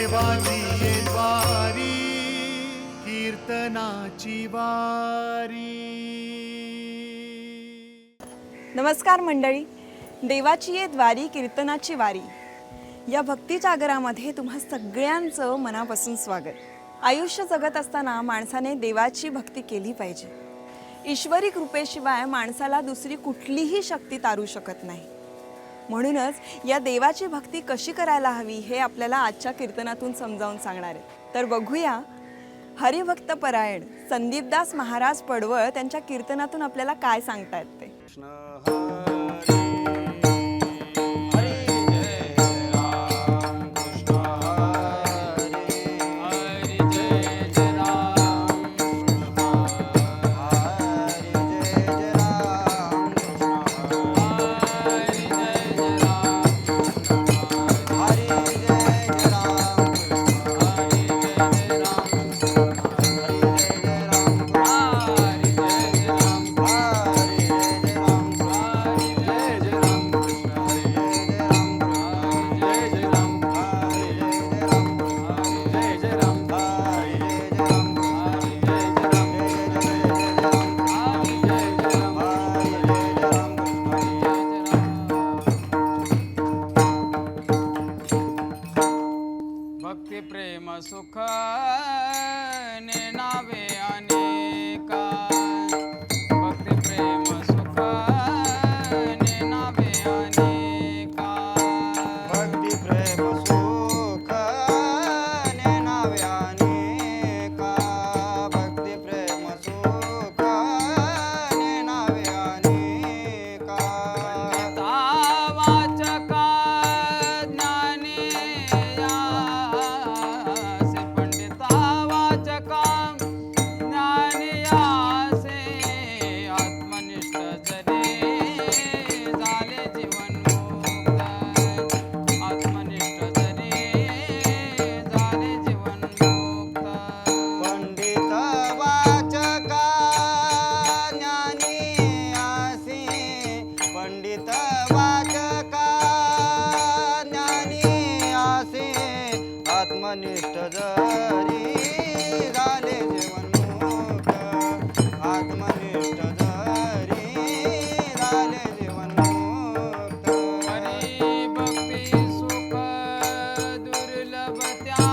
देवाची ये द्वारी कीर्तनाची वारी। नमस्कार मंडळी, देवाची ये द्वारी कीर्तनाची वारी या भक्ती जागरामध्ये तुम्हा सगळ्यांचं मनापासून स्वागत। आयुष्य जगत असताना माणसाने देवाची भक्ती केली पाहिजे। ईश्वरी कृपेशिवाय माणसाला दुसरी कुठलीही शक्ती तारू शकत नाही। म्हणूनच या देवाची भक्ती कशी करायला हवी हे आपल्याला आजच्या कीर्तनातून समजावून सांगणार आहे। तर बघूया हरिभक्त परायण संदीपदास महाराज पडवळ त्यांच्या कीर्तनातून आपल्याला काय सांगतायत ते। भक्ती प्रेम सुख ने नावे अनेका, भक्ती प्रेम सुख ने नावे अनेका, भक्ती प्रेम सुख ने नावे अनेका, भक्ती प्रेम सुख ने नावे अनेका, वाचका ज्ञानी पंडिता वाचका ज्ञानियासे आत्मनिष्ठ जरी झाले जीवन मुक्त, आत्मनिष्ठ जरी झाले जीवन मुक्त, पंडित वाचका ज्ञानी आसी, पंडित वाचका ज्ञानी आसी, आत्मनिष्ठ जरी झाले जीवनमुक्त, आत्मनिष्ठ जरी झाले जीवनमुक्त, हरी भक्ती सुख दुर्लभत्या,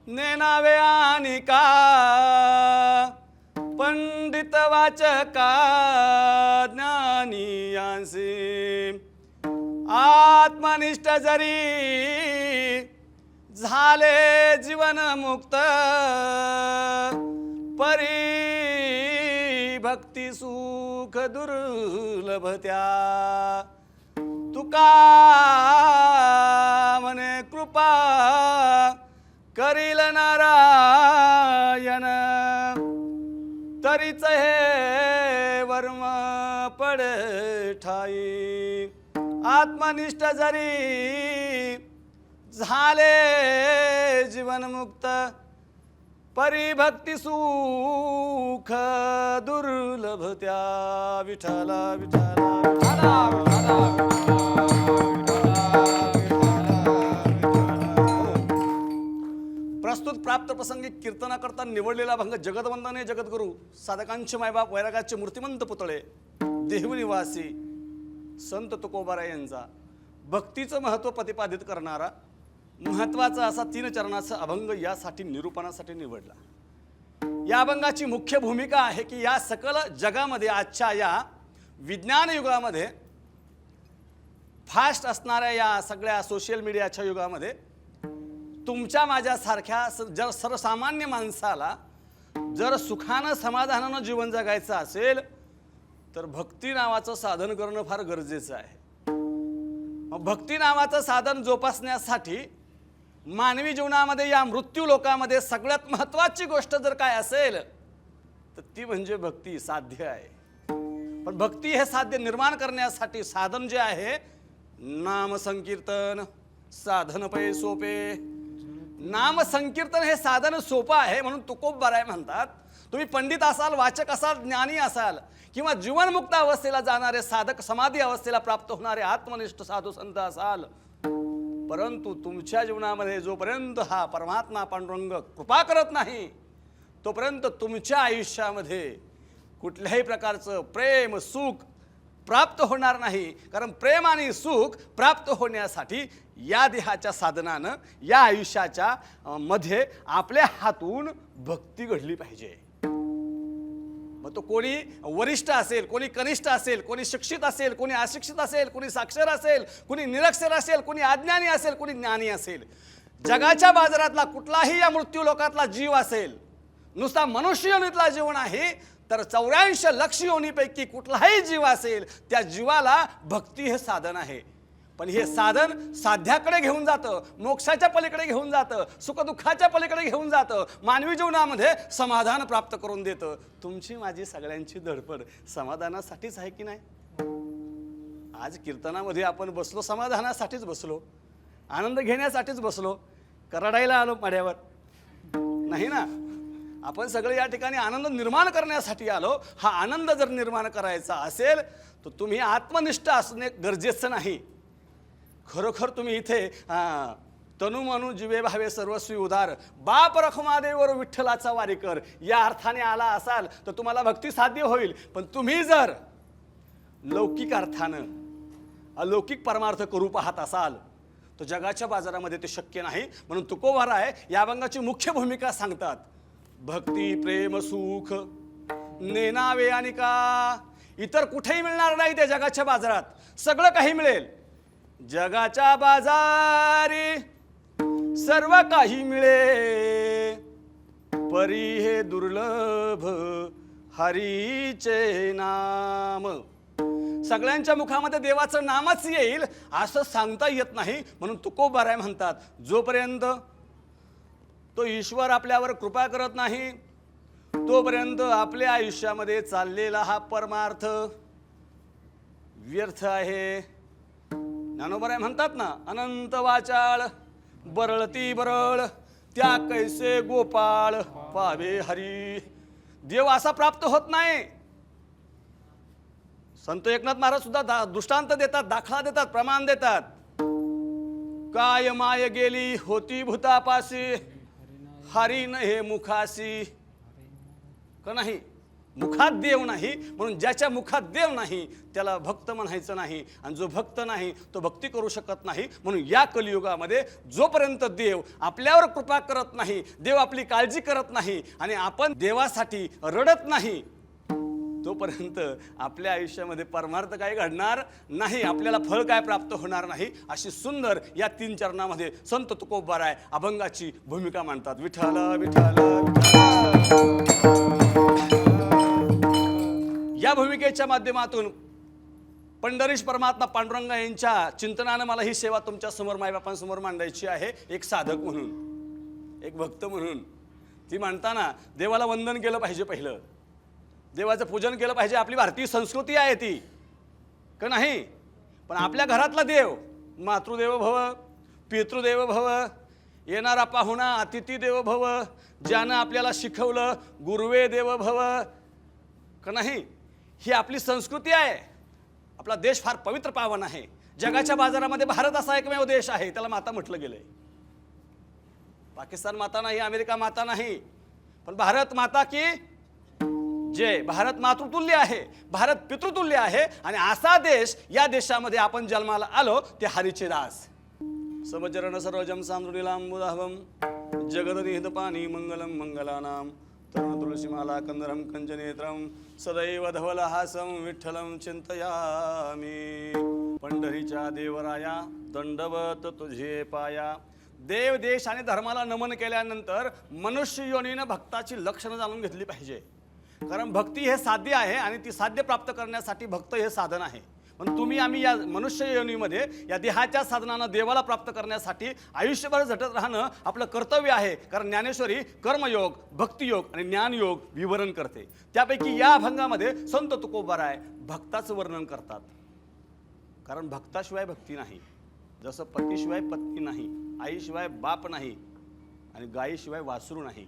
नेनावे आणि का पंडित वाचका ज्ञानी यांसी आत्मनिष्ठ जरी झाले जीवन मुक्त परी भक्ती सुख दुर्लभत्या तुका म्हणे कृपा करील नारायण तरीच हे वर्म पडे ठाई आत्मनिष्ठ जरी झाले जीवन मुक्त परिभक्ती सुख दुर्लभत्या विठ्ठला विठ्ठला विठ्ठला प्रस्तुत प्राप्त प्रसंगी कीर्तना करता निवडलेला भंग जगदवंदने जगद्गुरु साधकांचे मायबाप वैरागाचे मूर्तिमंत पुतळे देहनिवासी संत तुकोबाराय यांचा भक्तीचं महत्त्व प्रतिपादित करणारा महत्त्वाचा असा 3 चरणाचा अभंग यासाठी निरूपणासाठी निवडला। या अभंगाची मुख्य भूमिका आहे की या सकल जगामध्ये आजच्या या विज्ञान युगामध्ये फास्ट असणाऱ्या या सगळ्या सोशल मीडियाच्या युगामध्ये तुमच्या माझ्यासारख्या जर सर्वसामान्य माणसाला जर सुखानं समाधानानं जीवन जगायचं असेल तर भक्ती नावाचं साधन करणं फार गरजेचं आहे। मग भक्ती नावाचं साधन जोपासण्यासाठी मानवी जीवनामध्ये या मृत्यू लोकामध्ये सगळ्यात महत्त्वाची गोष्ट जर काय असेल तर ती म्हणजे भक्ती साध्य आहे। पण भक्ती हे साध्य निर्माण करण्यासाठी साधन जे आहे नाम संकीर्तन साधन पै सोपे। नाम संकीर्तन हे साधन सोपं आहे म्हणून तुकोबाराय म्हणतात तुम्ही पंडित असाल वाचक असाल ज्ञानी असाल किंवा जीवनमुक्त अवस्थेला जाणारे साधक समाधी अवस्थेला प्राप्त होणारे आत्मनिष्ठ साधू संत असाल परंतु तुमच्या जीवनामध्ये जोपर्यंत हा परमात्मा पांडुरंग कृपा करत नाही तोपर्यंत तुमच्या आयुष्यामध्ये कुठल्याही प्रकारचं प्रेम सुख प्राप्त होणार नाही। कारण प्रेम आणि सुख प्राप्त होण्यासाठी या देहाच्या साधनानं या आयुष्याच्या मध्ये आपल्या हातून भक्ती घडली पाहिजे। मग तो कोणी वरिष्ठ असेल कोणी कनिष्ठ असेल कोणी शिक्षित असेल कोणी अशिक्षित असेल कोणी साक्षर असेल कोणी निरक्षर असेल कोणी अज्ञानी असेल कोणी ज्ञानी असेल जगाच्या बाजारातला कुठलाही या मृत्यू लोकातला जीव असेल नुसता मनुष्य योनीतला जीव नाही तर 84 लक्ष योनीपैकी कुठलाही जीव असेल त्या जीवाला भक्ती हे साधन आहे। पण हे साधन साध्याकडे घेऊन जातं मोक्षाच्या पलीकडे घेऊन जातं सुखदुःखाच्या पलीकडे घेऊन जातं मानवी जीवनामध्ये समाधान प्राप्त करून देतं। तुमची माझी सगळ्यांची धडपड समाधानासाठीच आहे की नाही? आज कीर्तनामध्ये आपण बसलो समाधानासाठीच बसलो आनंद घेण्यासाठीच बसलो करडायला आलो माड्यावर नाही ना। आपण सगळे या ठिकाणी आनंद निर्माण करण्यासाठी आलो। हा आनंद जर निर्माण करायचा असेल तर तुम्ही आत्मनिष्ठ असणे गरजेचं नाही। खरोखर तुम्ही इथे तनु मनु जीवे भावे सर्वस्वी उदार बाप रखमादेवर विठ्ठलाचा वारीकर या अर्थाने आला असाल तर तुम्हाला भक्ती साध्य होईल। पण तुम्ही जर लौकिक अर्थानं अलौकिक परमार्थ करू पाहत असाल तर जगाच्या बाजारामध्ये ते शक्य नाही। म्हणून तुकोबाराय या अभंगाची मुख्य भूमिका सांगतात भक्ती प्रेम सुख नेनावे आणि का इतर कुठेही मिळणार नाही त्या जगाच्या बाजारात सगळं काही मिळेल। जगाच्या बाजारी सर्व काही मिळे परी हे दुर्लभ हरीचे नाम। सगळ्यांच्या मुखामध्ये देवाचं नामच येईल असं सांगता येत नाही। म्हणून तुकोबाराय म्हणतात जोपर्यंत तो ईश्वर आपल्यावर कृपा करत नाही तोपर्यंत आपल्या आयुष्यामध्ये चाललेला हा परमार्थ व्यर्थ आहे। ज्ञानोबाराय म्हणतात ना अनंत वाचाळ बरळती बरळ त्या कैसे गोपाळ पावे हरी। देव असा प्राप्त होत नाही। संत एकनाथ महाराज सुद्धा दृष्टांत देतात दाखला देतात प्रमाण देतात काय माय गेली होती भूतापासी हरी न हे मुखासी का नाही। मुखात देव नाही, म्हणून ज्याच्या मुखात देव नाही त्याला भक्त म्हणायचं नाही, आणि जो भक्त नाही तो भक्ती करू शकत नाही. म्हणून या कलियुगामध्ये जोपर्यंत देव आपल्यावर कृपा करत नाही, देव आपली काळजी करत नाही आणि आपण देवासाठी रडत नाही, तोपर्यंत आपल्या आयुष्यामध्ये परमार्थ काय घडणार नाही, आपल्याला फळ काय प्राप्त होणार नाही. अशी सुंदर या 3 चरणामध्ये संत तुकोबाराय अभंगाची भूमिका मांडतात. विठ्ठल विठ्ठल या भूमिकेच्या माध्यमातून पंढरीश परमात्मा पांडुरंगा यांच्या चिंतनानं मला ही सेवा तुमच्या समोर मायबापांसमोर मांडायची आहे. एक साधक म्हणून, एक भक्त म्हणून. ती मांडताना देवाला वंदन केलं पाहिजे, पहिलं देवाचं पूजन केलं पाहिजे. आपली भारतीय संस्कृती आहे ती का नाही. पण आपल्या घरातला देव, मातृदेव भव, पितृदेव भव, येणारा पाहुणा अतिथी देव भव, ज्यानं आपल्याला शिकवलं गुरुवे देव भव का नाही, ही आपली संस्कृती आहे. आपला देश फार पवित्र पावन आहे. जगाच्या बाजारामध्ये भारत असा एकमेव देश आहे, त्याला माता म्हटलं गेलंय. पाकिस्तान माता नाही, अमेरिका माता नाही, पण भारत माता की जे भारत मातृतुल्य आहे, भारत पितृतुल्य आहे. आणि असा देश, या देशामध्ये आपण जन्माला आलो ते हरीचे दास. समचरण सरोजम सांदृढीलांबुदाभम जगदनिहित पाणी मंगलम मंगलानाम तरुण तुळशीमाला कंदरम कंचनेत्रम सदैव धवलहासम विठ्ठलम चिंतयामी. पंढरीच्या देवराया दंडवत तुझे पाया. देव, देश आणि धर्माला नमन केल्यानंतर मनुष्य योनीनं भक्ताची लक्षणं जाणून घेतली पाहिजे. कारण भक्ती हे साध्य आहे आणि ती साध्य प्राप्त करण्यासाठी भक्त हे साधन आहे. पण तुम्ही आम्ही या मनुष्य योनीमध्ये या देहाच्या साधनानं देवाला प्राप्त करण्यासाठी आयुष्यभर झटत राहणं आपलं कर्तव्य आहे. कारण ज्ञानेश्वरी कर्मयोग, भक्तियोग आणि ज्ञानयोग विवरण करते. त्यापैकी या अभंगामध्ये संत तुकोबाराय भक्ताचं वर्णन करतात. कारण भक्ताशिवाय भक्ती नाही. जसं पतीशिवाय पत्नी नाही, आईशिवाय बाप नाही आणि गायीशिवाय वासरू नाही,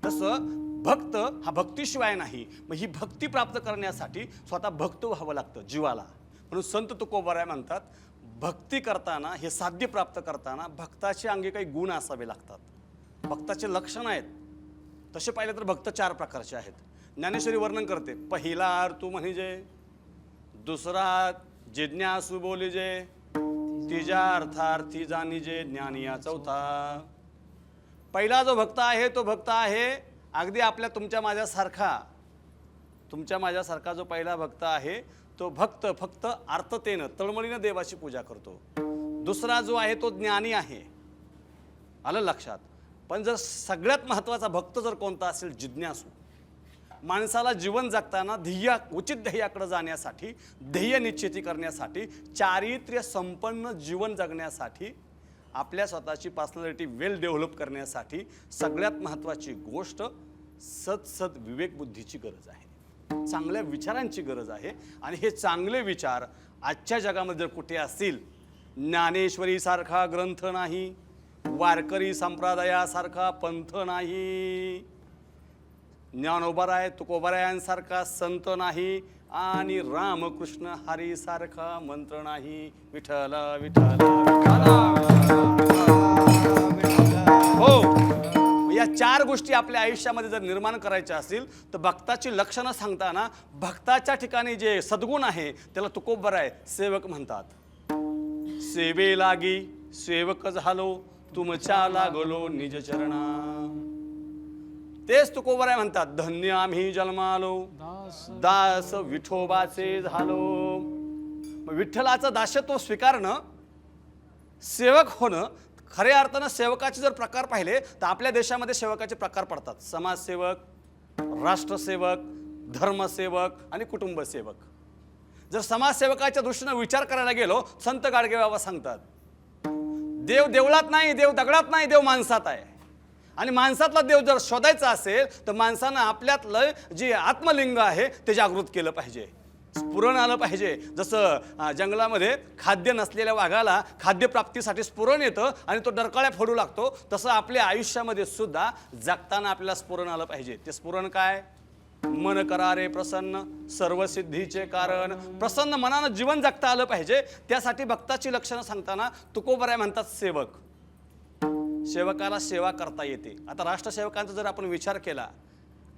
तसं भक्त हा भक्तीशिवाय नाही. मग ही भक्ती प्राप्त करण्यासाठी स्वतः भक्त व्हावं लागतं जीवाला. म्हणून संत तुकोबाराय म्हणतात, भक्ती करताना, हे साध्य प्राप्त करताना भक्ताचे अंगी काही गुण असावे लागतात. भक्ताचे लक्षण आहेत. तसे पाहिले तर भक्त 4 प्रकारचे आहेत. ज्ञानेश्वरी वर्णन करते. पहिला तू म्हणजे, दुसरा जिज्ञासू बोलिजे, तिजा अर्थार्थी जाणीजे ज्ञानिया चौथा. पहिला जो भक्त आहे तो भक्त आहे अगदी आपल्या तुमच्या माझ्यासारखा जो पहिला भक्त आहे तो भक्त फक्त आर्ततेनं, तळमळीनं देवाची पूजा करतो. दुसरा जो आहे तो ज्ञानी आहे, आलं लक्षात. पण जर सगळ्यात महत्त्वाचा भक्त जर कोणता असेल, जिज्ञासू. माणसाला जीवन जगताना उचित ध्येयाकडे जाण्यासाठी, ध्येय निश्चिती करण्यासाठी, चारित्र्य संपन्न जीवन जगण्यासाठी, आपल्या स्वतःची पर्सनॅलिटी वेल डेव्हलप करण्यासाठी सगळ्यात महत्त्वाची गोष्ट सत विवेक बुद्धीची गरज आहे. चांगल्या विचारांची गरज आहे. आणि हे चांगले विचार आजच्या जगामध्ये जर कुठे असतील, ज्ञानेश्वरी सारखा ग्रंथ नाही, वारकरी संप्रदायासारखा पंथ नाही, ज्ञानोबाराय तुकोबारायांसारखा संत नाही, आणि रामकृष्ण हरी सारखा मंत्र नाही. विठ्ठल विठ्ठल हो. या 4 गोष्टी आपल्या आयुष्यामध्ये जर निर्माण करायच्या असतील तर भक्ताची लक्षणं सांगताना भक्ताच्या ठिकाणी जे सद्गुण आहे त्याला तुकोबाराय सेवक म्हणतात. सेवे लागी सेवक झालो, तुमच्या लागलो निज चरणा. तेच तुकोबाराय म्हणतात, धन्य आम्ही जन्मालो, दास विठोबाचे झालो. मग विठ्ठलाचं दासत्व स्वीकारणं, सेवक होणं. खऱ्या अर्थानं सेवकाचे जर प्रकार पाहिले तर आपल्या देशामध्ये सेवकाचे प्रकार पडतात. समाजसेवक, राष्ट्रसेवक, धर्मसेवक आणि कुटुंबसेवक. जर समाजसेवकाच्या दृष्टीनं विचार करायला गेलो, संत गाडगे बाबा सांगतात, देव देवळात नाही, देव दगडात नाही, देव माणसात आहे. आणि माणसातला देव जर शोधायचा असेल तर माणसानं आपल्यातलं जे आत्मलिंग आहे ते जागृत केलं पाहिजे, स्फुरण आलं पाहिजे. जसं जंगलामध्ये खाद्य नसलेल्या वाघाला खाद्यप्राप्तीसाठी स्फुरण येतं आणि तो डरकाळ्या फोडू लागतो, तसं आपल्या आयुष्यामध्ये सुद्धा जगताना आपल्याला स्फुरण आलं पाहिजे. ते स्फुरण काय? मन करारे प्रसन्न, सर्व सिद्धीचे कारण. प्रसन्न मनानं जीवन जगता आलं पाहिजे. त्यासाठी भक्ताची लक्षणं सांगताना तुकोबाराय म्हणतात सेवक. सेवकाला सेवा करता येते. आता राष्ट्रसेवकांचा जर आपण विचार केला,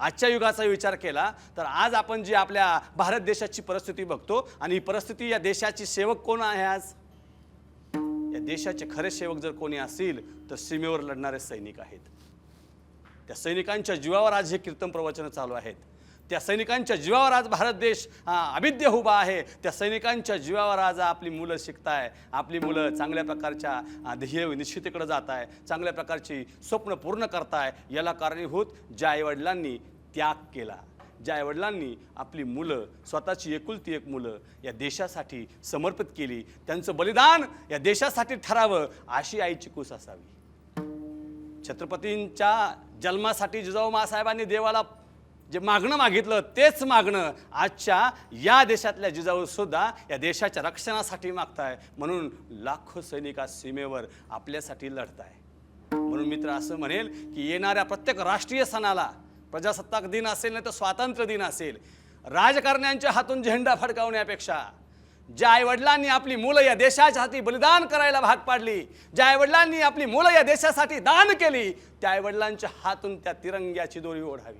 आजच्या युगाचा विचार केला तर आज आपण जी आपल्या भारत देशाची परिस्थिती बघतो आणि ही परिस्थिती या देशाची सेवक कोण आहे आज? या देशाचे खरे सेवक जर कोणी असतील तर सीमेवर लढणारे सैनिक आहेत. त्या सैनिकांच्या जीवावर आज हे कीर्तन प्रवचन चालू आहेत. त्या सैनिकांच्या जीवावर आज भारत देश अभिद्य उभा आहे. त्या सैनिकांच्या जीवावर आज आपली मुलं शिकताय, आपली मुलं चांगल्या प्रकारच्या ध्येय निश्चितीकडे जात आहे, चांगल्या प्रकारची स्वप्न पूर्ण करताय. याला कारणीभूत ज्या आईवडिलांनी त्याग केला, ज्या आईवडिलांनी आपली मुलं, स्वतःची एकुलती एक मुलं या देशासाठी समर्पित केली, त्यांचं बलिदान या देशासाठी ठरावं, अशी आईची कूस असावी. छत्रपतींच्या जन्मासाठी जिजाऊ माँसाहेबांनी देवाला जे मागणं मागितलं तेच मागणं आजच्या या देशातल्या जिजाऊ सुद्धा या देशाच्या रक्षणासाठी मागताय. म्हणून लाखो सैनिक आज सीमेवर आपल्यासाठी लढताय. म्हणून मित्र असं म्हणेल की येणाऱ्या प्रत्येक राष्ट्रीय सणाला, प्रजासत्ताक दिन असेल नाही तर स्वातंत्र्य दिन असेल, राजकारण्यांच्या हातून झेंडा फडकावण्यापेक्षा ज्या आईवडिलांनी आपली मुलं या देशाच्या हाती बलिदान करायला भाग पाडली, ज्या आईवडिलांनी आपली मुलं या देशासाठी दान केली, त्या आईवडिलांच्या हातून त्या तिरंग्याची दोरी ओढावी,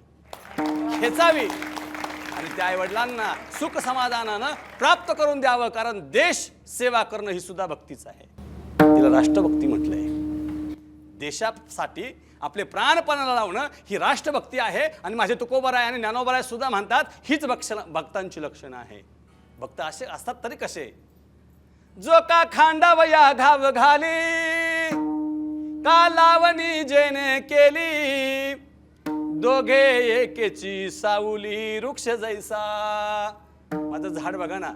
खेचावी आणि त्या आईवडिलांना सुख समाधानानं प्राप्त करून द्यावं. कारण देश सेवा करणं ही सुद्धा भक्तीच आहे. तिला राष्ट्रभक्ती म्हटलंय. देशासाठी आपले प्राणपणाला लावणं ही राष्ट्रभक्ती आहे. आणि माझे तुकोबराय आणि ज्ञानोबराय सुद्धा म्हणतात हीच भक्तांची लक्षणं आहे. भक्त असे असतात तरी कसे? जो का खांडावया घाव घाली, का लावणी जेने केली, दोघे एकेची सावली वृक्ष जैसा. माझं झाड बघा ना,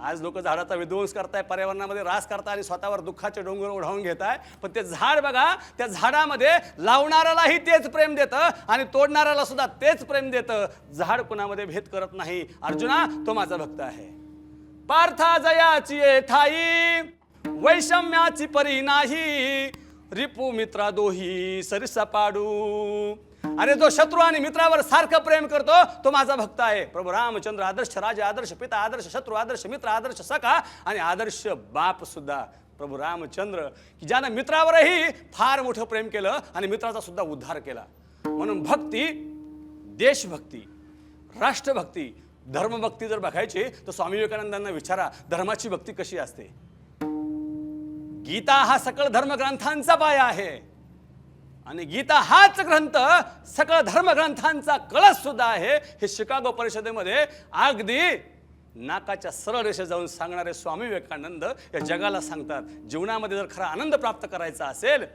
आज लोक झाडाचा विध्वंस करताय, पर्यावरणामध्ये ऱ्हास करताय आणि स्वतःवर दुःखाचे डोंगर ओढावून घेताय. पण ते झाड बघा, त्या झाडामध्ये लावणाऱ्यालाही तेच प्रेम देतं आणि तोडणाऱ्याला सुद्धा तेच प्रेम देतं. झाड कुणामध्ये भेद करत नाही. अर्जुना, तो माझा भक्त आहे. पार्था जयाची ठाई, वैषम्याची परी नाही, रिपू मित्रा दोही सरिसा पाडू. अरे जो शत्रू आणि मित्रावर सारखं प्रेम करतो तो माझा भक्त आहे. प्रभू रामचंद्र आदर्श राजा, आदर्श पिता, आदर्श शत्रू, आदर्श मित्र, आदर्श सखा आणि आदर्श बाप सुद्धा प्रभू रामचंद्र, की ज्यानं मित्रावरही फार मोठं प्रेम केलं आणि मित्राचा सुद्धा उद्धार केला. म्हणून भक्ती, देशभक्ती, राष्ट्रभक्ती, धर्मभक्ती जर बघायची तर स्वामी विवेकानंदांना विचारा धर्माची भक्ती कशी असते. गीता हा सकळ धर्मग्रंथांचा पाया आहे आणि गीता हाच ग्रंथ सकळ धर्मग्रंथांचा कळस सुद्धा आहे. हे शिकागो परिषदेमध्ये अगदी नाकाच्या सरळ रेषेत जाऊन सांगणारे स्वामी विवेकानंद या जगाला सांगतात जीवनामध्ये जर खरा आनंद प्राप्त करायचा असेल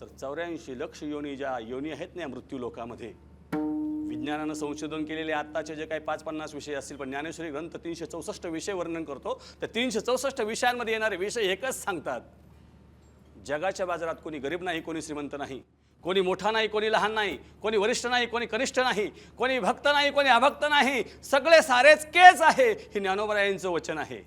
तर 84 लक्ष योनी, ज्या योनी आहेत ना मृत्यू लोकामध्ये, विज्ञानानं संशोधन केलेले आत्ताचे जे काही 5-50 विषय असतील, पण ज्ञानेश्वरी ग्रंथ 364 विषय वर्णन करतो. त्या 364 विषयांमध्ये येणारे विषय एकच सांगतात, जगाच्या बाजारात कोणी गरीब नाही, कोणी श्रीमंत नाही, कोणी मोठा नाही, कोणी लहान नाही, कोणी वरिष्ठ नाही, कोणी कनिष्ठ नाही, कोणी भक्त नाही, कोणी अभक्त नाही, सगळे सारेच केच आहे. हे ज्ञानोबरायांचं वचन आहे.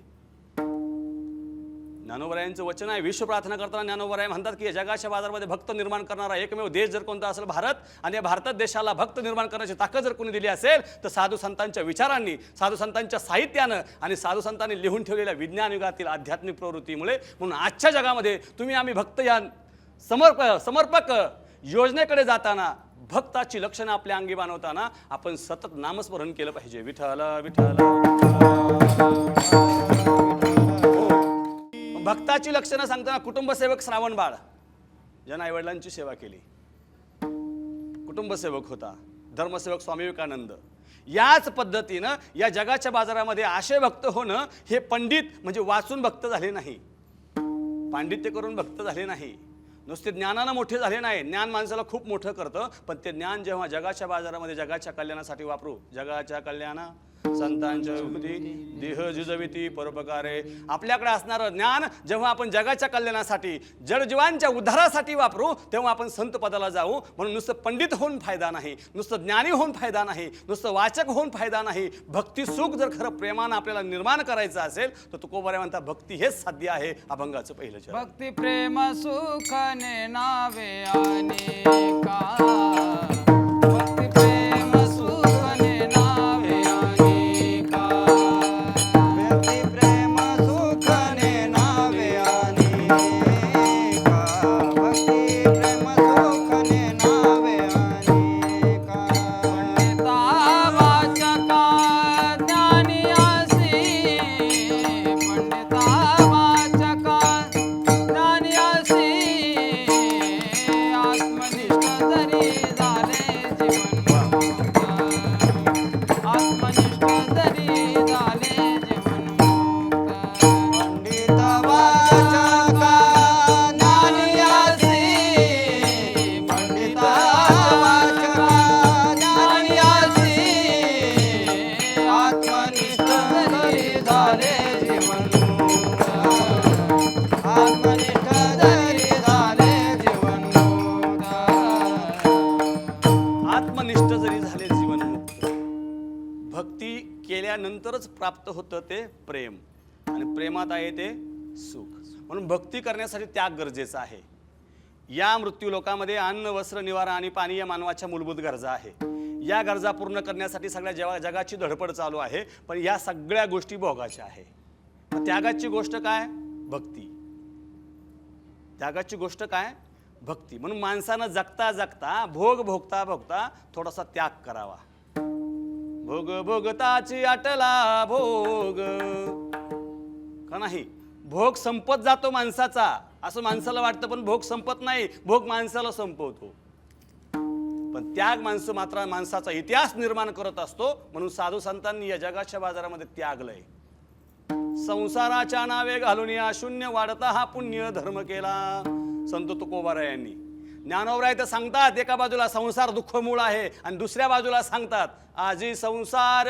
ज्ञानोबरायांचं वचन आहे. विश्व प्रार्थना करताना ज्ञानोबराय म्हणतात की या जगाच्या बाजारामध्ये भक्त निर्माण करणारा एकमेव देश जर कोणता असेल भारत, आणि या भारत देशाला भक्त निर्माण करण्याची ताकद जर कोणी दिली असेल तर साधू संतांच्या विचारांनी, साधू संतांच्या साहित्यानं आणि साधू संतांनी लिहून ठेवलेल्या विज्ञान युगातील आध्यात्मिक प्रवृत्तीमुळे. म्हणून आजच्या जगामध्ये तुम्ही आम्ही भक्त या समर्पक योजनेकडे जाताना, भक्ताची लक्षणं आपल्या अंगी बांधवताना आपण सतत नामस्मरण केलं पाहिजे. विठ्ठल विठ्ठल. भक्ताची लक्षणं सांगताना कुटुंबसेवक श्रावण बाळ ज्यानं आईवडिलांची सेवा केली, कुटुंबसेवक होता. धर्मसेवक स्वामी विवेकानंद. याच पद्धतीनं या जगाच्या बाजारामध्ये आशय भक्त होणं हे पंडित म्हणजे वाचून भक्त झाले नाही, पांडित्य करून भक्त झाले नाही, नुसते ज्ञानानं मोठे झाले नाही. ज्ञान माणसाला खूप मोठं करतं, पण ते ज्ञान जेव्हा जगाच्या बाजारामध्ये जगाच्या कल्याणासाठी वापरू, जगाच्या कल्याणा संतांच्या देह जिजविती परोपकारे, आपल्याकडे असणारं ज्ञान जेव्हा आपण जगाच्या कल्याणासाठी, जडजीवांच्या उद्धारासाठी वापरू तेव्हा आपण संत पदाला जाऊ. म्हणून नुसतं पंडित होऊन फायदा नाही, नुसतं ज्ञानी होऊन फायदा नाही, नुसतं वाचक होऊन फायदा नाही. भक्ती सुख जर खरं प्रेमानं आपल्याला निर्माण करायचं असेल तर तुकोबराय म्हणतात भक्ती हेच साध्य आहे. अभंगाचं पहिलं चरण. भक्ती प्रेम सुखने नावे अनेका, भक्ती प्रेम सुखने नावे अनेका, भक्ती प्रेम सुखने नावे अनेका, भक्ती प्रेम सुखने नावे अनेका. अनिष्ट जरी झाले जीवनमुक्त, भक्ती केल्यानंतरच प्राप्त होतं ते प्रेम, आणि प्रेमात आहे ते सुख. म्हणून भक्ती करण्यासाठी त्याग गरजेचा आहे. या मृत्यू लोकामध्ये अन्न, वस्त्र, निवारा आणि पाणी या मानवाच्या मूलभूत गरजा आहे. या गरजा पूर्ण करण्यासाठी सगळ्या जगाची धडपड चालू आहे, पण या सगळ्या गोष्टी भोगाच्या आहे. त्यागाची गोष्ट काय? भक्ती. त्यागाची गोष्ट काय? भक्ती. म्हणून माणसानं जगता जगता, भोग भोगता भोगता थोडासा त्याग करावा. भोग भोगताची आटला भोग, का नाही? भोग संपत जातो माणसाचा, असं माणसाला वाटतं, पण भोग संपत नाही, भोग माणसाला संपवतो. पण त्याग मात्र माणसाचा इतिहास निर्माण करत असतो. म्हणून साधू संतांनी या जगाच्या बाजारामध्ये त्यागलंय. संसाराच्या नावे घालून या शून्य वाढता हा पुण्य धर्म केला, संत तुकोबाराय यांनी. ज्ञानोबराय तर सांगतात, एका बाजूला संसार दुःख मूळ आहे आणि दुसऱ्या बाजूला सांगतात, आजी संसार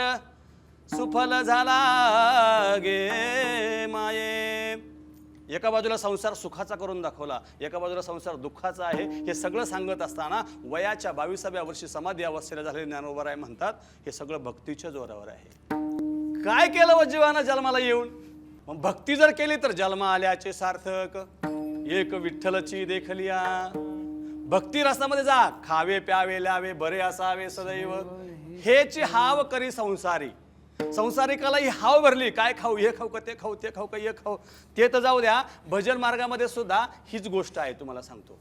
सुफल झाला गे माये. एका बाजूला संसार सुखाचा करून दाखवला, एका बाजूला संसार दुःखाचा आहे. हे सगळं सांगत असताना वयाच्या 22व्या वर्षी समाधी अवस्थेला झालेले ज्ञानोबराय म्हणतात, हे सगळं भक्तीच्या जोरावर आहे. काय केलं व जीवानं जन्माला येऊन? मग भक्ती जर केली तर जन्म आल्याचे सार्थक. एक विठ्ठलची देखलिया. भक्ती रसामध्ये जा, खावे प्यावे लावे बरे असावे सदैव, हेची हाव करी संसारी. संसारिकाला ही हाव भरली, काय खाऊ, हे खाऊ का ते खाऊ, ते खाऊ का हे खाऊ, ते तर जाऊ द्या. भजन मार्गामध्ये सुद्धा हीच गोष्ट आहे. तुम्हाला सांगतो,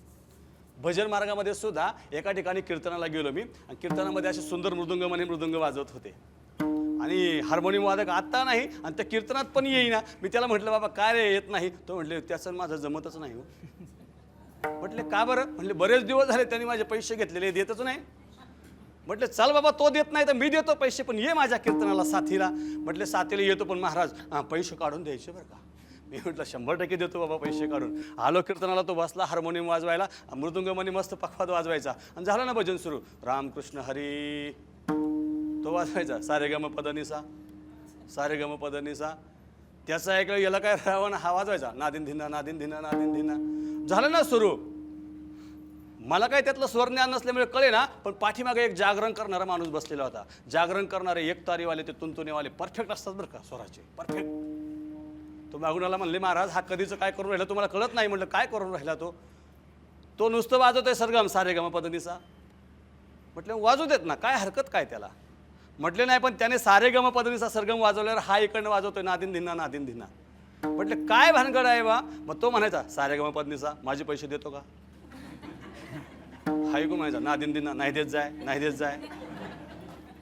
भजन मार्गामध्ये सुद्धा एका ठिकाणी कीर्तनाला गेलो मी, आणि कीर्तनामध्ये असे सुंदर मृदुंग वाजवत होते, आणि हार्मोनियम वादक आता नाही, आणि त्या कीर्तनात पण येईना. मी त्याला म्हटलं, बाबा काय रे येत नाही? तो म्हटले, त्याचं माझं जमतच नाही हो. म्हटले का बरं? म्हटले बरेच दिवस झाले त्यांनी माझे पैसे घेतलेले, देतच नाही. म्हटले चल बाबा, तो देत नाही तर मी देतो पैसे, पण ये माझ्या कीर्तनाला साथीला. म्हटले साथीला येतो, पण महाराज पैसे काढून द्यायचे बरं का. मी म्हटलं 100% देतो बाबा पैसे काढून. आलो कीर्तनाला, तो बसला हार्मोनियम वाजवायला, मृदुंगमनी मस्त पखवाद वाजवायचा, आणि झालं ना भजन सुरू, रामकृष्ण हरी, तो वाजवायचा, सारे गम पदनिसा, सारे गम पदनिसा. त्याचा ऐकलं, याला काय रावण, हा वाजवायचा, नादिन धिना नादिन धिना नादिन धिना. झालं ना सुरू. मला काय त्यातलं स्वरज्ञान नसल्यामुळे कळे ना, पण पाठीमागे एक जागरण करणारा माणूस बसलेला होता. जागरण करणारे एकतारीवाले, ते तुंतुनेवाले परफेक्ट असतात बरं का, स्वराचे परफेक्ट. तो मागुणाला म्हणले, महाराज हा कधीचं काय करून राहिला तुम्हाला कळत नाही? म्हटलं काय करून राहिला तो नुसतं वाजवतोय सरगम सारे गम पदनिसा. म्हटलं वाजू देत ना, काय हरकत काय त्याला? म्हटले नाही, पण त्याने सारे गम पदनिसा सरगम वाजवल्यावर हा इकडनं वाजवतोय नादिन धिना नादिन धिना. म्हटलं काय भानगड आहे बा? मग तो म्हणायचा सारे गम पदनिसा, माझे पैसे देतो का? हाय को म्हणायचा नादिन दिना, नाही देत जाय, नाही देत जाय.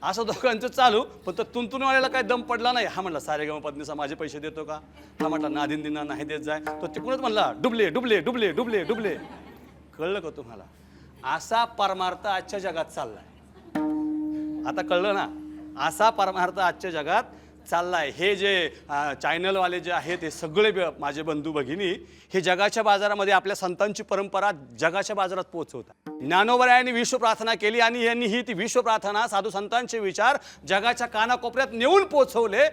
असं दोघांचं चालू. पण तो तुंतुनवाल्याला काय दम पडला नाही. हा म्हटला सारे गम पदनिसा, माझे पैसे देतो का? हा म्हटला नादिन दिना, नाही देत जाय. तो तिकडूनच म्हणला डुबले डुबले डुबले डुबले डुबले. कळलं का तुम्हाला? असा परमार्थ आजच्या जगात चाललाय. आता कळलं ना? असा परमार्थ आजच्या जगात चाललाय. हे जे चॅनलवाले जे आहेत, हे सगळे माझे बंधू भगिनी, हे जगाच्या बाजारामध्ये आपल्या संतांची परंपरा जगाच्या बाजारात पोहोचवतात. ज्ञानोबरायांनी विश्व प्रार्थना केली, आणि यांनी ही ती विश्व प्रार्थना, साधू संतांचे विचार जगाच्या कानाकोपऱ्यात नेऊन पोहोचवले,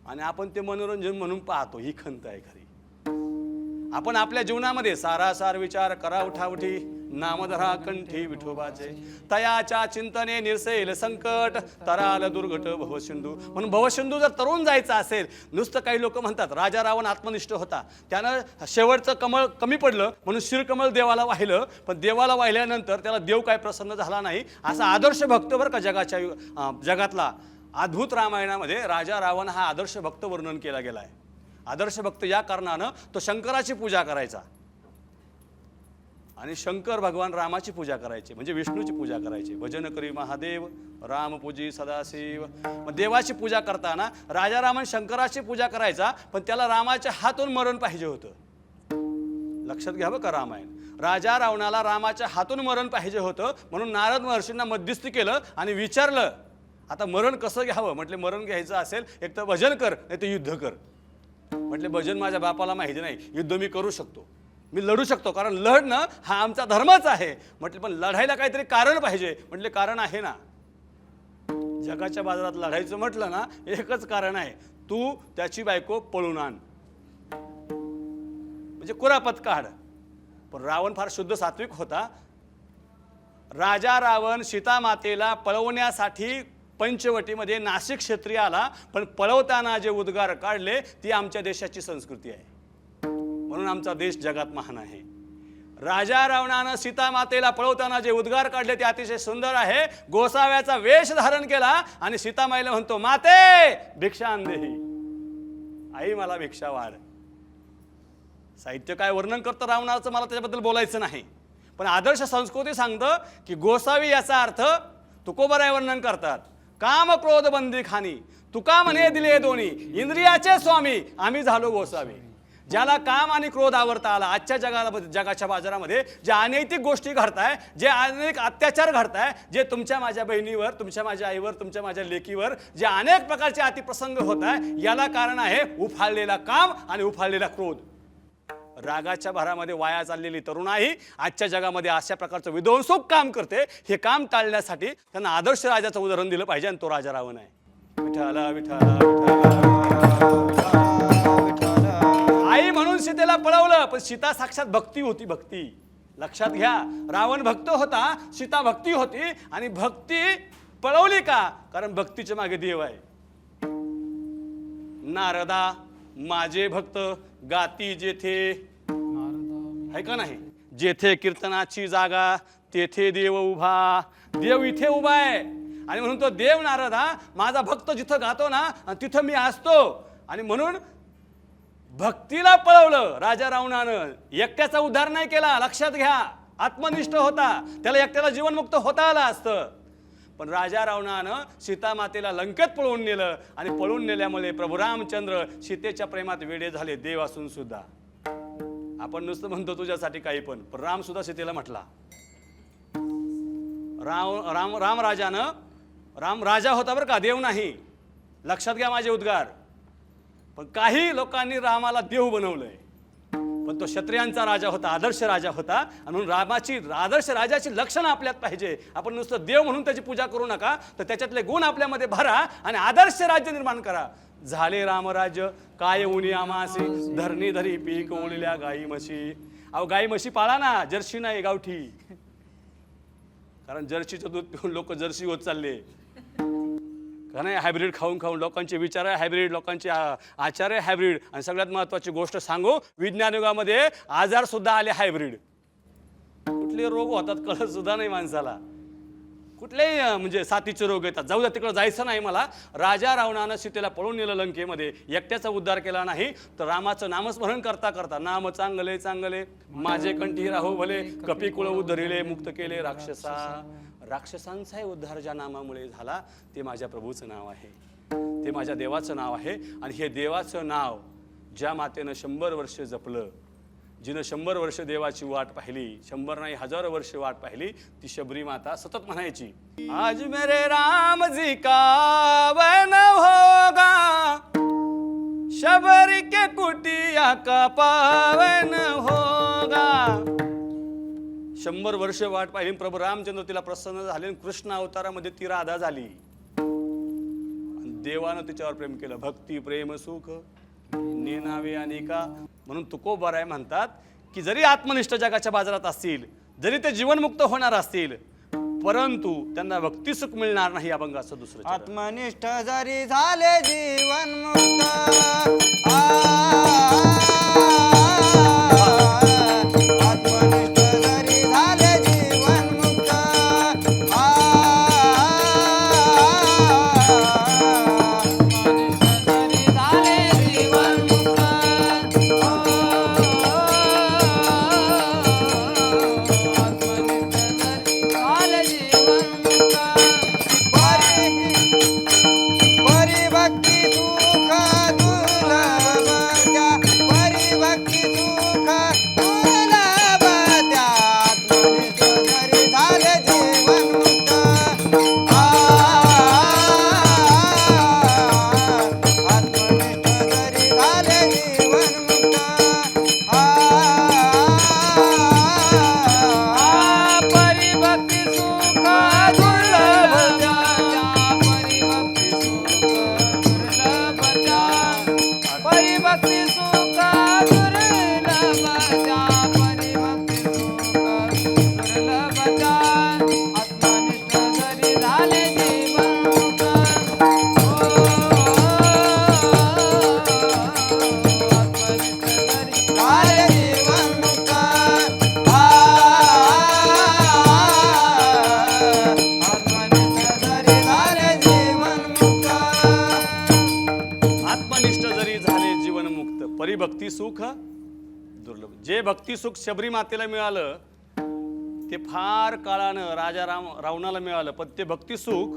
आणि आपण ते मनोरंजन म्हणून पाहतो. ही खंत आहे खरी. आपण आपल्या जीवनामध्ये सारासार विचार करा उठाउठी, नामधरा कंठी विठोबाचे, तयाच्या चिंतने निरसेल संकट, तराल दुर्घट भवसिंधू. म्हणून भवसिंधू जर तरुण जायचं असेल, नुसतं काही लोक म्हणतात राजा रावण आत्मनिष्ठ होता, त्यानं शेवटचं कमळ कमी पडलं म्हणून शिरकमळ देवाला वाहिलं, पण देवाला वाहिल्यानंतर त्याला देव काय प्रसन्न झाला नाही. असा आदर्श भक्त बरं का जगातला. अद्भुत रामायणामध्ये राजा रावण हा आदर्श भक्त वर्णन केला गेला आहे. आदर्श भक्त या कारणानं तो शंकराची पूजा करायचा, आणि शंकर भगवान रामाची पूजा करायचे, म्हणजे विष्णूची पूजा करायची. भजन करी महादेव, राम पूजी सदाशिव. मग देवाची पूजा करताना राजा रामन शंकराची पूजा करायचा, पण त्याला रामाच्या हातून मरण पाहिजे होतं. लक्षात घ्यावं का रामायण. राजा रावणाला रामाच्या हातून मरण पाहिजे होतं, म्हणून नारद महर्षींना मध्यस्थी केलं आणि विचारलं, आता मरण कसं घ्यावं? म्हटले मरण घ्यायचं असेल एक तर भजन कर, नाही तर युद्ध कर. म्हटले भजन माझ्या बापाला माहिती नाही, युद्ध मी करू शकतो, मी लढू शकतो, कारण लढणं हा आमचा धर्मच आहे. म्हटले पण लढायला काहीतरी कारण पाहिजे. म्हटले कारण आहे ना, जगाच्या बाजारात लढायचं म्हटलं ना, एकच कारण आहे, तू त्याची बायको पळून आण, म्हणजे कुरापत काढ. पण रावण फार शुद्ध सात्विक होता. राजा रावण सीतामातेला पळवण्यासाठी पंचवटीमध्ये नाशिक क्षेत्री आला, पण पळवताना जे उद्गार काढले ती आमच्या देशाची संस्कृती आहे. म्हणून आमचा देश जगात महान आहे. राजा रावणानं सीतामातेला पळवताना जे उद्गार काढले ते अतिशय सुंदर आहे. गोसाव्याचा वेश धारण केला आणि सीतामाईला म्हणतो, माते भिक्षान देही, आई मला भिक्षा वाढ. साहित्य काय वर्णन करतं रावणाचं मला त्याच्याबद्दल बोलायचं नाही, पण आदर्श संस्कृती सांगतं की गोसावी याचा अर्थ तुकोबराय वर्णन करतात. काम क्रोध बंदी खानी, तुका म्हणे दिले दोन्ही, इंद्रियाचे स्वामी आम्ही झालो गोसावी. ज्याला काम आणि क्रोध आवडता आला. आजच्या जगाच्या बाजारामध्ये ज्या अनैतिक गोष्टी घडताय, जे अनेक अत्याचार घडताय, जे तुमच्या माझ्या बहिणीवर, तुमच्या माझ्या आईवर, तुमच्या माझ्या लेकीवर जे अनेक प्रकारचे अतिप्रसंग होत आहे, याला कारण आहे उफाळलेला काम आणि उफाळलेला क्रोध. रागाच्या भरामध्ये वाया चाललेली तरुणाई आजच्या जगामध्ये अशा प्रकारचं विध्वंसक काम करते. हे काम टाळण्यासाठी त्यांना आदर्श राजाचं उदाहरण दिलं पाहिजे आणि तो राजा रावण आहे. विठ्ठला विठ्ठला विठ्ठला. आई म्हणून सीतेला पळवलं, पण सीता साक्षात भक्ती होती. भक्ती लक्षात घ्या, रावण भक्त होता, सीता भक्ती होती. आणि भक्ती पळवली का? कारण भक्तीच्या मागे देव आहे. नारदा माझे भक्त गाती जेथे, आहे का नाही? जेथे कीर्तनाची जागा तेथे देव उभा. देव इथे उभा आहे आणि म्हणून तो देव नारदा माझा भक्त जिथं गातो ना तिथं मी असतो. आणि म्हणून भक्तीला पळवलं राजा रावणानं. एकट्याचा उद्धार नाही केला, लक्षात घ्या. आत्मनिष्ठ होता, त्याला एकट्याला जीवनमुक्त होता आलं असतं. पण राजा रावणानं सीतामातेला लंकेत पळवून नेलं आणि पळून नेल्यामुळे प्रभू रामचंद्र सीतेच्या प्रेमात वेडे झाले, देव असून सुद्धा. आपण नुसतं म्हणतो तुझ्यासाठी काही पण राम सुद्धा सीतेला म्हटला. राम राजा होता बरं का, देव नाही. लक्षात घ्या माझे उद्गार. पण काही लोकांनी रामाला देव बनवलंय, पण तो क्षत्रियांचा राजा होता, आदर्श राजा होता. आणि म्हणून आदर्श राजाची लक्षणं आपल्यात पाहिजे. आपण नुसतं देव म्हणून त्याची पूजा करू नका, तर त्याच्यातले गुण आपल्यामध्ये भरा आणि आदर्श राज्य निर्माण करा. झाले रामराज्य काय उनी आमासी, धरणी धरी पीक ओळल्या गाई म्हशी. अहो गाई म्हशी पाळा ना, जर्सी नाही गावठी. कारण जर्सीचं दूध पिऊन लोक जर्सी होत चालले का नाही? हायब्रिड खाऊन खाऊन लोकांचे विचार आहे हायब्रिड, लोकांचे आचार आहे हायब्रिड. आणि सगळ्यात महत्त्वाची गोष्ट सांगू, विज्ञान युगामध्ये आजार सुद्धा आले हायब्रिड. कुठले रोग होतात कळत सुद्धा नाही माणसाला. कुठलेही म्हणजे साथीचे रोग येतात. जाऊ द्या, तिकडं जायचं नाही मला. राजा रावणानं सीतेला पळून नेलं लंकेमध्ये, एकट्याचा उद्धार केला नाही, तर रामाचं नामस्मरण करता करता नाम चांगले चांगले माझे कंठी राहो भले, कपिकुळ उद्धरिले मुक्त केले राक्षसा. राक्षसांचाही उद्धार ज्या नामामुळे झाला ते माझ्या प्रभूचं नाव आहे, ते माझ्या देवाचं नाव आहे. आणि हे देवाचं नाव ज्या मातेनं 100 वर्ष जपलं, जिनं 100 वर्ष देवाची वाट पाहिली, 100 नाही 1000 वर्ष वाट पाहिली, ती शबरी माता सतत म्हणायची, आज मेरे राम जी का वन होगा, शबरी के कुटिया का पावन होगा. 100 वर्ष वाट पाहिली. प्रभू रामचंद्र तिला प्रसन्न झाले. कृष्ण अवतारामध्ये ती राधा झाली. देवानं तिच्यावर प्रेम केलं. भक्ती प्रेम सुख नेनावे अनेका. म्हणून तुकोबराय म्हणतात की जरी आत्मनिष्ठ जगाच्या बाजारात असतील, जरी ते जीवनमुक्त होणार असतील, परंतु त्यांना भक्ती सुख मिळणार नाही. अभंगाचं दुसरं चरण. आत्मनिष्ठ जरी झाले जीवन मुक्त, आत्मनिष्ठ जरी झाले जीवन मुक्त, भक्ती सुख दुर्लभ. जे भक्ती सुख शबरी मातेला मिळालं ते फार काळानं राजा रावणाला मिळालं, पण ते भक्ती सुख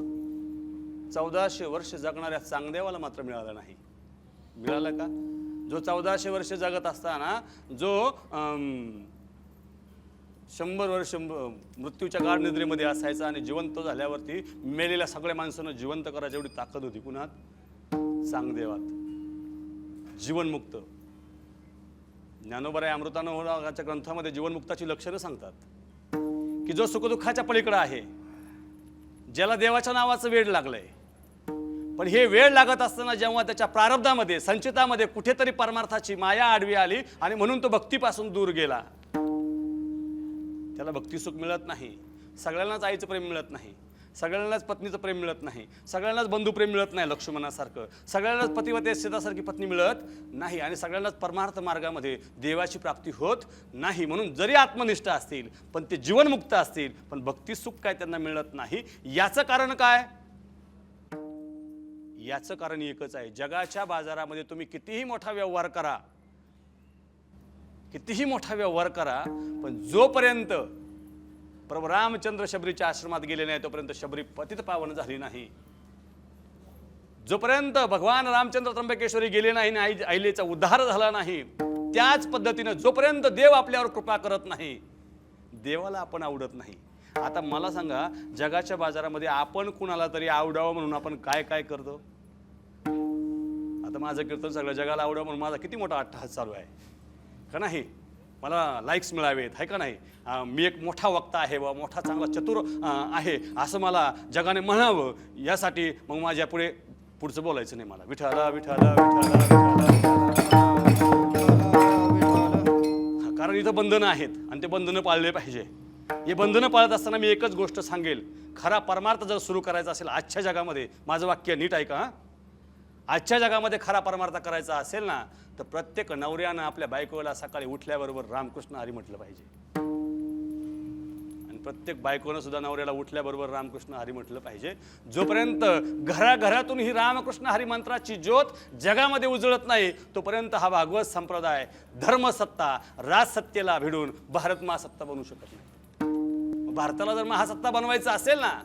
1400 वर्ष जगणाऱ्या चांगदेवाला मात्र मिळालं नाही. मिळालं का? जो 1400 वर्ष जगत असताना जो 100 वर्ष मृत्यूच्या गाढ निद्रेमध्ये असायचा आणि जिवंत झाल्यावरती मेलेल्या सगळ्या माणसांना जिवंत करायची एवढी ताकद होती कुणात? चांगदेवात. जीवनमुक्त. ज्ञानोबराय अमृतानुभवाच्या ग्रंथामध्ये जीवनमुक्ताची लक्षणं सांगतात की जो सुखदुःखाच्या पलीकडे आहे, ज्याला देवाच्या नावाचं वेड लागलंय, पण हे वेळ लागत असताना जेव्हा त्याच्या प्रारब्धामध्ये संचितामध्ये कुठेतरी परमार्थाची माया आडवी आली आणि म्हणून तो भक्तीपासून दूर गेला, त्याला भक्ती सुख मिळत नाही. सगळ्यांनाच आईचं प्रेम मिळत नाही, सगळ्यांनाच पत्नीचं प्रेम मिळत नाही, सगळ्यांनाच बंधुप्रेम मिळत नाही लक्ष्मणासारखं, सगळ्यांनाच पतिवते सीतासारखी पत्नी मिळत नाही आणि सगळ्यांनाच परमार्थ मार्गामध्ये देवाची प्राप्ती होत नाही. म्हणून जरी आत्मनिष्ठ असतील पण ते जीवनमुक्त असतील पण भक्ती सुख काय त्यांना मिळत नाही. याचं कारण काय? याचं कारण एकच आहे. जगाच्या बाजारामध्ये तुम्ही कितीही मोठा व्यवहार करा, कितीही मोठा व्यवहार करा, पण जोपर्यंत प्रभू रामचंद्र शबरीच्या आश्रमात गेले नाही तोपर्यंत शबरी पतित पावन झाली नाही. जोपर्यंत भगवान रामचंद्र त्र्यंबकेश्वरी गेले नाही आणि अहिलेचा उद्धार झाला नाही, त्याच पद्धतीने जोपर्यंत देव आपल्यावर कृपा करत नाही, देवाला आपण आवडत नाही. आता मला सांगा, जगाच्या बाजारामध्ये आपण कुणाला तरी आवडावं म्हणून आपण काय काय करतो? आता माझं कीर्तन सगळं जगाला आवडावं म्हणून माझा किती मोठा अट्टहास चालू आहे का नाही? मला लाईक्स मिळावेत आहे का नाही? मी एक मोठा वक्ता आहे व मोठा चांगला चतुर आहे असं मला जगाने म्हणावं, यासाठी मग माझ्या पुढचं बोलायचं नाही मला. विठाला विठाला कारण इथं बंधनं आहेत आणि ते बंधनं पाळले पाहिजे. हे बंधनं पाळत असताना मी एकच गोष्ट सांगेल, खरा परमार्थ जर सुरू करायचा असेल आजच्या जगामध्ये, माझं वाक्य नीट ऐका, आजच्या जगामध्ये खरा परमार्थ करायचा असेल ना तर प्रत्येक नवऱ्यानं आपल्या बायकोला सकाळी उठल्याबरोबर रामकृष्ण हरी म्हटलं पाहिजे आणि प्रत्येक बायकोनं सुद्धा नवऱ्याला उठल्याबरोबर रामकृष्ण हरी म्हटलं पाहिजे. जोपर्यंत घराघरातून ही रामकृष्ण हरी मंत्राची ज्योत जगामध्ये उजळत नाही तोपर्यंत हा भागवत संप्रदाय धर्मसत्ता राजसत्तेला भिडून भारत महासत्ता बनवू शकत नाही. भारताला जर महासत्ता बनवायचं असेल ना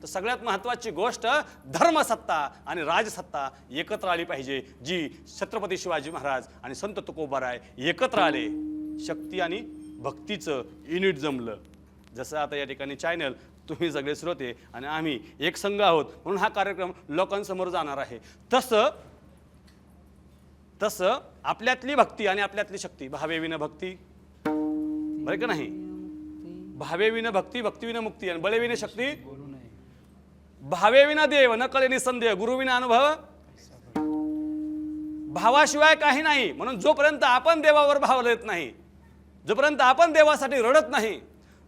तर सगळ्यात महत्त्वाची गोष्ट धर्मसत्ता आणि राजसत्ता एकत्र आली पाहिजे, जी छत्रपती शिवाजी महाराज आणि संत तुकोबाराय एकत्र आले. शक्ती आणि भक्तीचं युनिट जमलं. जसं आता या ठिकाणी चॅनल तुम्ही सगळे श्रोते आणि आम्ही एक संघ आहोत म्हणून हा कार्यक्रम लोकांसमोर जाणार आहे. तसं आपल्यातली भक्ती आणि आपल्यातली शक्ती, भावेविना भक्ती बरं का नाही, भावेविना भक्ती भक्तीविना मुक्ती आणि बळेविना शक्ती, भावेविना देव न कळे निसंदेह, गुरुविना अनुभव, भावाशिवाय काही नाही. म्हणून जोपर्यंत आपण देवावर भाव लेत नाही, जोपर्यंत आपण देवासाठी रडत नाही,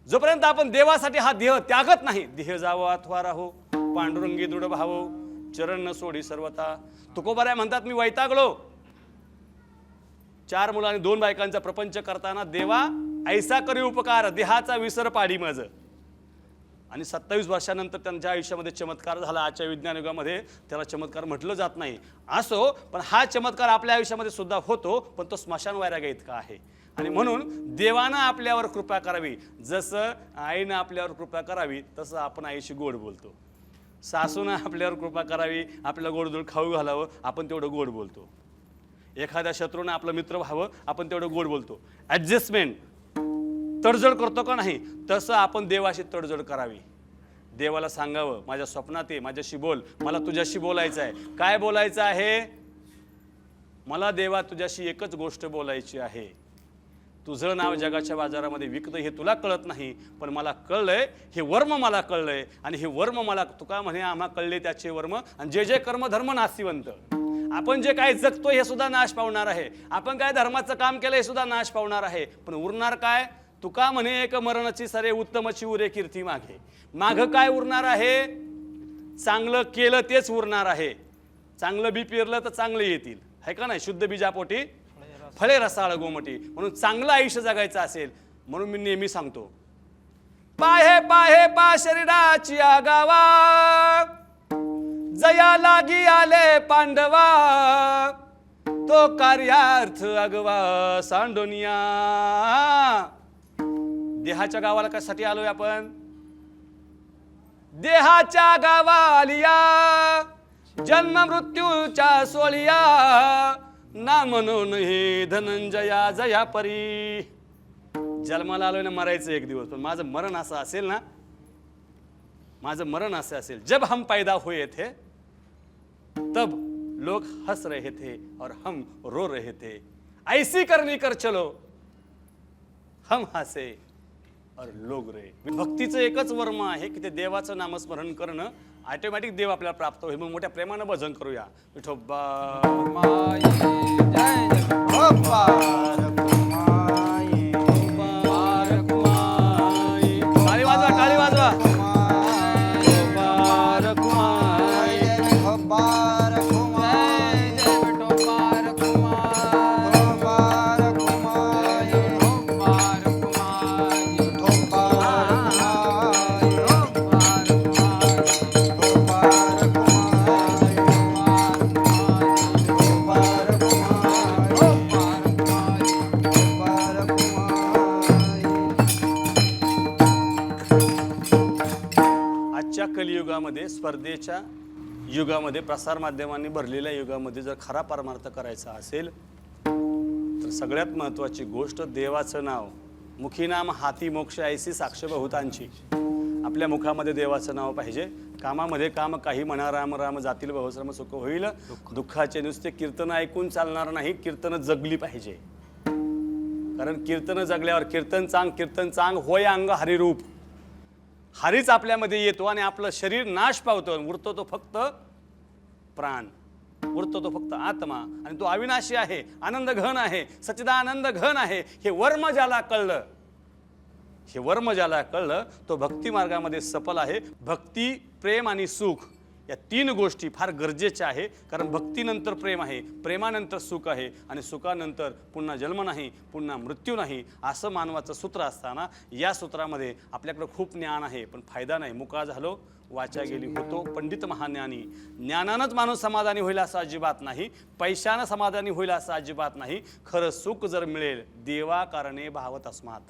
जोपर्यंत आपण देवासाठी हा देह त्यागत नाही, देह जावो अथवा राहो पांडुरंगी दृढ भावो चरण न सोडी सर्वता. तुकोबाराय म्हणतात, मी वैतागलो 4 मुलं आणि 2 बायकांचा प्रपंच करताना, देवा ऐसा करी उपकार देहाचा विसर पाडी मज. आणि 27 वर्षानंतर त्यांच्या आयुष्यामध्ये चमत्कार झाला. आजच्या विज्ञान युगामध्ये त्याला चमत्कार म्हटलं जात नाही, असो, पण हा चमत्कार आपल्या आयुष्यामध्ये सुद्धा होतो, पण तो स्मशान वैराग्य इतका आहे. आणि म्हणून देवानं आपल्यावर कृपा करावी, जसं आईनं आपल्यावर कृपा करावी तसं आपण आईशी गोड बोलतो. सासूनं आपल्यावर कृपा करावी, आपल्याला गोडधोड खाऊ घालावं, आपण तेवढं गोड बोलतो. एखाद्या शत्रूनं आपलं मित्र व्हावं, आपण तेवढं गोड बोलतो. ॲडजस्टमेंट तडजोड करतो का नाही, तसं आपण देवाशी तडजोड करावी. देवाला सांगावं, माझ्या स्वप्नात ये, माझ्याशी बोल, मला तुझ्याशी बोलायचं आहे. काय बोलायचं आहे? मला देवा तुझ्याशी एकच गोष्ट बोलायची आहे. तुझं नाव जगाच्या बाजारामध्ये विकतं हे तुला कळत नाही, पण मला कळलंय, हे वर्म मला कळलंय आणि हे वर्म मला, तुका म्हणे आम्हा कळले त्याचे वर्म, आणि जे जे कर्म धर्म नास्तिवंत. आपण जे काय जगतोय हे सुद्धा नाश पावणार आहे, आपण काय धर्माचं काम केलं हे सुद्धा नाश पावणार आहे, पण उरणार काय? तुका म्हणे एक मरणची सरे उत्तमची उरे कीर्ती मागे. मागं काय उरणार आहे? चांगलं केलं तेच उरणार आहे. चांगलं बी पेरलं तर चांगलं येतील, है का नाही? शुद्ध बीजापोटी फळे रसाळ गोमटी. म्हणून चांगलं आयुष्य जगायचं असेल, म्हणून मी नेहमी सांगतो, पाहे पाहे पा शरीराची आगावा, जया लागी आले पांडवा, तो कार्यार्थ अगवा सांडोनिया. देहाच्या गावाला कशासाठी आलोय आपण? देहाच्या गावालिया जन्म मृत्यूच्या सोलिया ना म्हणून हे धनंजया जया परी. जन्माला आलोय ना मरायचं एक दिवस, पण माझं मरण असं असेल ना, माझं मरण असं असेल, जब हम पैदा हुए थे तब लोग हंस रहे थे और हम रो रहे थे, ऐसी करनी कर चलो हम हंसे और लोग रे. भक्तीचं एकच वर्म आहे की ते देवाचं नामस्मरण करणं, ऑटोमॅटिक देव आपल्याला प्राप्त होईल. मग मोठ्या प्रेमानं भजन करूया. विठोबा माई जय जय टाळी वाजवा, टाळी वाजवा. आजच्या कलियुगामध्ये, स्पर्धेच्या युगामध्ये, प्रसार माध्यमांनी भरलेल्या युगामध्ये जर खरा परमार्थ करायचा असेल तर सगळ्यात महत्त्वाची गोष्ट देवाचं नाव. मुखी नाम हाती मोक्ष ऐसी साक्ष बहुतांची. आपल्या मुखामध्ये देवाचं नाव पाहिजे. कामामध्ये काम काही म्हणा, राम राम जातील बहुश्रम सुख होईल. दुःखाचे नुसते कीर्तन ऐकून चालणार नाही, कीर्तन जगली पाहिजे. कारण कीर्तन जगल्यावर कीर्तन चांग होय अंग हरिरूप. हरीच आपल्यामध्ये येतो आणि आपलं शरीर नाश पावतो. उरतो तो फक्त प्राण, उरतो तो फक्त आत्मा. आणि तो अविनाशी आहे, आनंद घन आहे, सच्चिदानंद घन आहे. हे वर्म ज्याला कळलं, हे वर्म ज्याला कळलं तो भक्ती मार्गामध्ये सफल आहे. भक्ती, प्रेम आणि सुख या तीन गोष्टी फार गरजेच्या आहे. कारण भक्तीनंतर प्रेम आहे, प्रेमानंतर सुख आहे आणि सुखानंतर पुन्हा जन्म नाही, पुन्हा मृत्यू नाही, असं मानवाचं सूत्र असताना या सूत्रामध्ये आपल्याकडं खूप ज्ञान आहे पण फायदा नाही. मुका झालो वाचा गेली होतो पंडित महाज्ञानी. ज्ञानानंच माणूस समाधानी होईल असं अजिबात नाही, पैशानं समाधानी होईल असं अजिबात नाही. खरं सुख जर मिळेल देवा कारणे भावत अस्मात.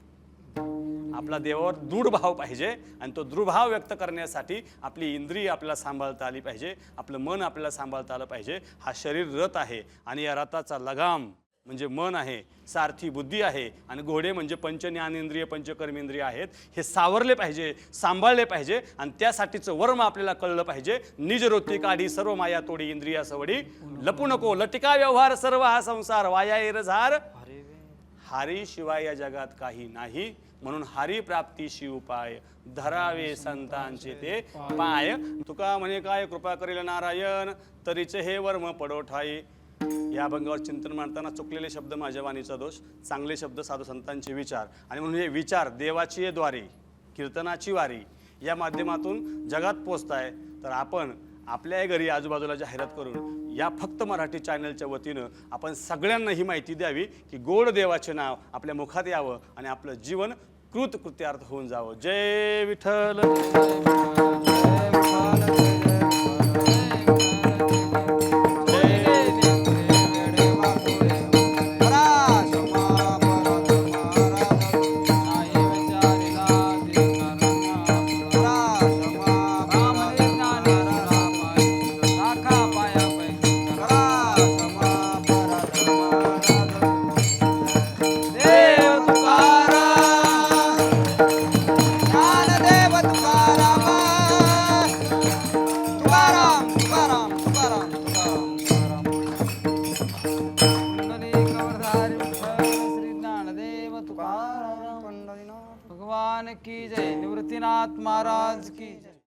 आपला देवावर दृढ भाव पाहिजे आणि तो दृढ भाव व्यक्त करण्यासाठी आपली इंद्रिय आपल्याला सांभाळता आली पाहिजे, आपलं मन आपल्याला सांभाळता आलं पाहिजे. हा शरीर रथ आहे आणि या रथाचा लगाम म्हणजे मन आहे, सारथी बुद्धी आहे आणि घोडे म्हणजे पंच ज्ञानेंद्रिय पंचकर्मेंद्रिय आहेत. हे सावरले पाहिजे, सांभाळले पाहिजे आणि त्यासाठीचं वर्म आपल्याला कळलं पाहिजे. निज रोती काढी सर्व माया तोडी इंद्रिया सवडी, लपू नको लटिका व्यवहार सर्व हा संसार वाया एरझार. हारी शिवाय या जगात काही नाही, म्हणून हरी प्राप्तीशी उपाय धरावे संतांचे ते पाय. तुका म्हणे काय कृपा करेल नारायण, तरीचे हे वर्म पडो ठाई. या अभंगावर चिंतन मांडताना चुकलेले शब्द माझ्या वाणीचा दोष, चांगले शब्द साधू संतांचे विचार. आणि म्हणून हे विचार देवाची द्वारे कीर्तनाची वारी या माध्यमातून जगात पोचताय. तर आपण आपल्या घरी आजूबाजूला जाहिरात करून या फक्त मराठी चॅनलच्या वतीनं आपण सगळ्यांना ही माहिती द्यावी की गोड देवाचे नाव आपल्या मुखात यावं आणि आपलं जीवन कृत्यार्थ होऊन जावं. जय विठ्ठल. भगवान की जय. निवृत्तीनाथ महाराज की जय.